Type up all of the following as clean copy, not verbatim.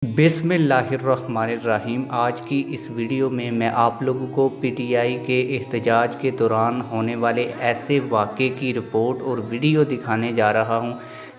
बिस्मिल्लाहिर्रहमानिर्रहीम। आज की इस वीडियो में मैं आप लोगों को पीटीआई के एहतजाज के दौरान होने वाले ऐसे वाक़े की रिपोर्ट और वीडियो दिखाने जा रहा हूं,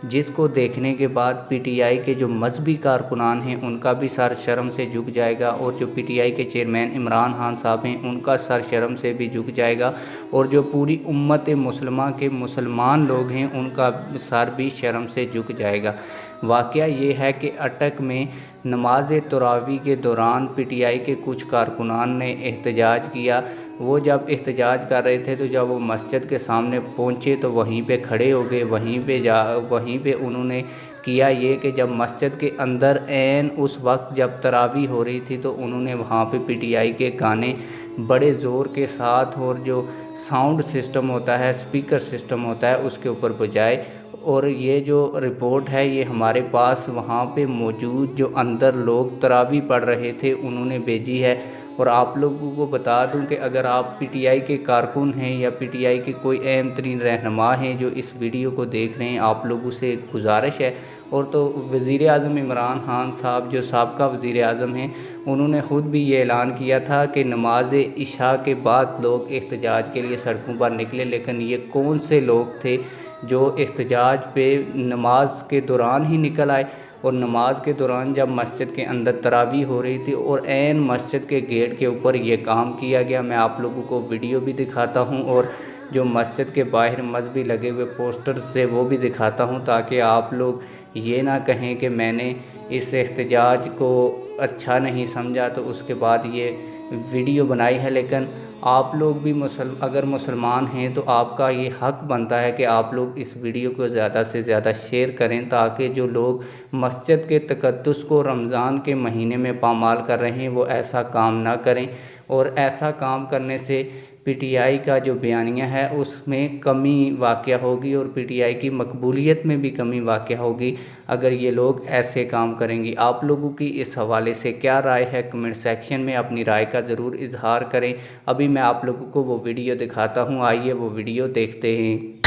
जिसको देखने के बाद पीटीआई के जो मजहबी कारकुनान हैं उनका भी सर शर्म से झुक जाएगा, और जो पीटीआई के चेयरमैन इमरान खान साहब हैं उनका सर शर्म से भी झुक जाएगा, और जो पूरी उम्मत मुसलमा के मुसलमान लोग हैं उनका सर भी शर्म से झुक जाएगा। वाक़या ये है कि अटक में नमाज तरावी के दौरान पीटीआई के कुछ कारकुनान ने एहतजाज किया। वो जब एहतजाज कर रहे थे तो जब वो मस्जिद के सामने पहुँचे तो वहीं पे खड़े हो गए। वहीं पे उन्होंने किया ये कि जब मस्जिद के अंदर ऐन उस वक्त जब तरावी हो रही थी तो उन्होंने वहाँ पे पीटीआई के गाने बड़े ज़ोर के साथ और जो साउंड सिस्टम होता है, स्पीकर सिस्टम होता है, उसके ऊपर बजाए। और ये जो रिपोर्ट है ये हमारे पास वहाँ पे मौजूद जो अंदर लोग तरावी पढ़ रहे थे उन्होंने भेजी है। और आप लोगों को बता दूं कि अगर आप पीटीआई के कारकुन हैं या पीटीआई के कोई अहम तरीन रहनुमा हैं जो इस वीडियो को देख रहे हैं, आप लोगों से गुजारिश है। और तो वज़ीर आज़म इमरान खान साहब जो साबका वज़ीर आज़म हैं उन्होंने ख़ुद भी ये ऐलान किया था कि नमाज इशा के बाद लोग एहतजाज के लिए सड़कों पर निकले, लेकिन ये कौन से लोग थे जो एहतजाज पे नमाज के दौरान ही निकल आए। और नमाज के दौरान जब मस्जिद के अंदर तरावी हो रही थी और ऐन मस्जिद के गेट के ऊपर ये काम किया गया। मैं आप लोगों को वीडियो भी दिखाता हूँ और जो मस्जिद के बाहर मजहबी लगे हुए पोस्टर से वो भी दिखाता हूँ, ताकि आप लोग ये ना कहें कि मैंने इस एहतजाज को अच्छा नहीं समझा तो उसके बाद ये वीडियो बनाई है। लेकिन आप लोग भी अगर मुसलमान हैं तो आपका ये हक़ बनता है कि आप लोग इस वीडियो को ज़्यादा से ज़्यादा शेयर करें, ताकि जो लोग मस्जिद के तक़द्दुस को रमज़ान के महीने में पामाल कर रहे हैं वो ऐसा काम ना करें। और ऐसा काम करने से पीटीआई का जो बयानिया है उसमें कमी वाक़या होगी और पीटीआई की मकबूलियत में भी कमी वाक़या होगी अगर ये लोग ऐसे काम करेंगे। आप लोगों की इस हवाले से क्या राय है, कमेंट सेक्शन में अपनी राय का ज़रूर इजहार करें। अभी मैं आप लोगों को वो वीडियो दिखाता हूँ, आइए वो वीडियो देखते हैं।